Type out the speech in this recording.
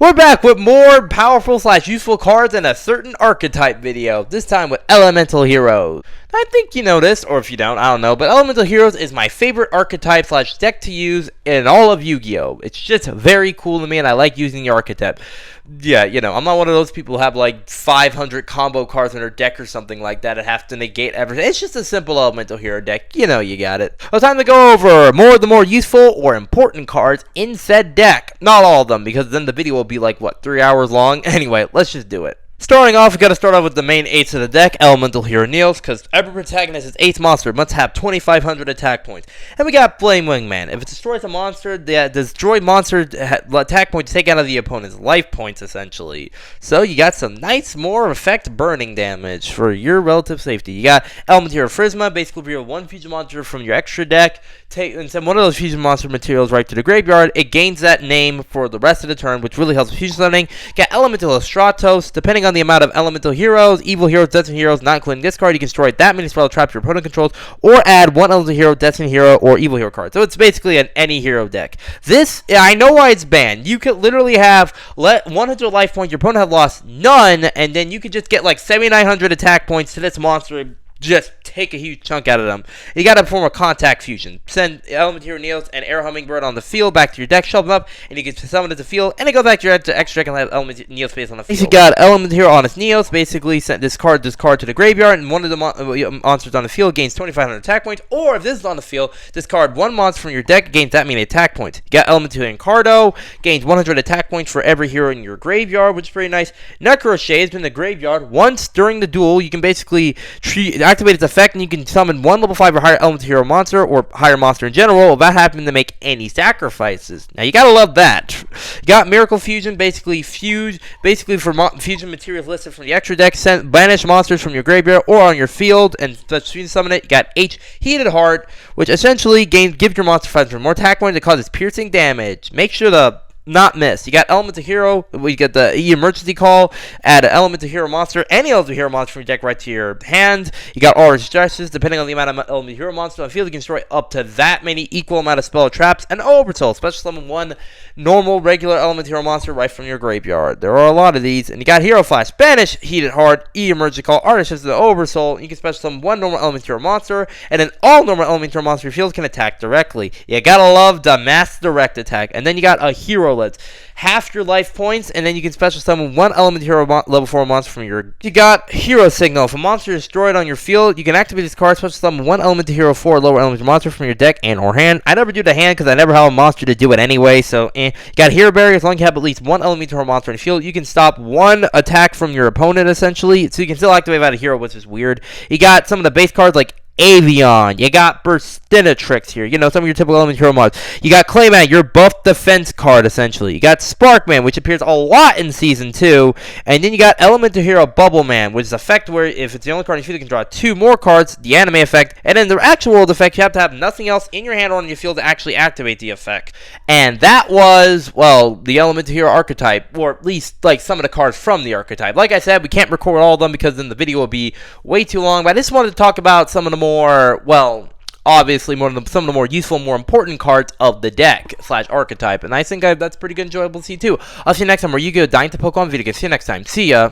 We're back with more powerful / useful cards and a certain archetype video, this time with Elemental Heroes. I think you know this, or if you don't, I don't know, but Elemental Heroes is my favorite archetype / deck to use in all of Yu-Gi-Oh! It's just very cool to me, and I like using the archetype. Yeah, you know, I'm not one of those people who have like 500 combo cards in their deck or something like that and have to negate everything. It's just a simple Elemental Hero deck. You know, you got it. Well, time to go over more of the more useful or important cards in said deck. Not all of them, because then the video will be like, what, 3 hours long? Anyway, let's just do it. Starting off, we got to start off with the main 8s of the deck, Elemental Hero Niels, because every protagonist is 8th monster must have 2,500 attack points. And we got Flame Wingman. If it destroys a monster, the destroyed monster attack points take out of the opponent's life points, essentially. So you got some nice more effect burning damage for your relative safety. You got Elemental Hero Prisma, basically reveal one fusion monster from your extra deck, and send one of those fusion monster materials right to the graveyard. It gains that name for the rest of the turn, which really helps with fusion summoning. Got Elemental Stratos, depending on the amount of elemental heroes, evil heroes, destiny heroes, not including this card, you can destroy that many spell traps your opponent controls, or add one elemental hero, destiny hero, or evil hero card. So it's basically an any hero deck. This, I know why it's banned. You could literally have 100 life points, your opponent have lost none, and then you could just get like 7,900 attack points to this monster. Just take a huge chunk out of them. You got to perform a contact fusion. Send Elemental Hero Niels and Air Hummingbird on the field back to your deck, shuffle them up, and you can summon it to the field, and it goes back to your extra deck and have Elemental Niels face on the field. You got Elemental Hero on its Niels, basically send this card to the graveyard, and one of the monsters on the field gains 2,500 attack points, or if this is on the field, discard one monster from your deck, gains that many attack points. You got Elemental Hero Encardo, gains 100 attack points for every hero in your graveyard, which is pretty nice. Necrochet has been in the graveyard. Once during the duel, you can basically activate its effect, and you can summon one level 5 or higher Elemental Hero monster, or higher monster in general, without having to make any sacrifices. Now, you gotta love that. You got Miracle Fusion, basically for fusion materials listed from the extra deck, banish monsters from your graveyard or on your field, and fusion summon it. You got H, Heated Heart, which essentially gives your monster 500 more attack points that causes piercing damage. Make sure to not miss. You got Elemental Hero, we get the emergency call, add an Elemental Hero monster, any Elemental Hero monster from your deck right to your hand. You got Aura Stresses, depending on the amount of Elemental Hero monster on the field, you can destroy up to that many equal amount of spell traps. And Oversoul, special summon one normal regular Elemental Hero monster right from your graveyard. There are a lot of these. And you got Hero Flash, Banish, Heated Heart, emergency call, Aura Stresses, the Oversoul. You can special summon one normal Elemental Hero monster, and then all normal Elemental Hero monster fields can attack directly. You gotta love the mass direct attack. And then you got a Hero Lens. Half your life points, and then you can special summon one Elemental Hero level 4 monster from your... You got Hero Signal. If a monster is destroyed on your field, you can activate this card, special summon one Elemental Hero 4 lower elemental monster from your deck and or hand. I never do the hand because I never have a monster to do it anyway, so You got Hero Barrier. As long as you have at least one Elemental Hero monster in the field, you can stop one attack from your opponent, essentially, so you can still activate out a hero, which is weird. You got some of the base cards like Avion, you got Burstinatrix here, you know, some of your typical Elemental Hero mods. You got Clayman, your buff defense card, essentially. You got Sparkman, which appears a lot in Season 2. And then you got Elemental Hero Bubbleman, which is an effect where if it's the only card in your field, you can draw 2 more cards, the anime effect. And then the actual world effect, you have to have nothing else in your hand or on your field to actually activate the effect. And that was, well, the Elemental Hero archetype, or at least, like, some of the cards from the archetype. Like I said, we can't record all of them because then the video will be way too long. But I just wanted to talk about some of the more, well, obviously some of the more useful, more important cards of the deck / archetype, and I think that's pretty good, enjoyable to see too. I'll see you next time where Yu-Gi-Oh! Dying to Pokemon video. See you next time. See ya.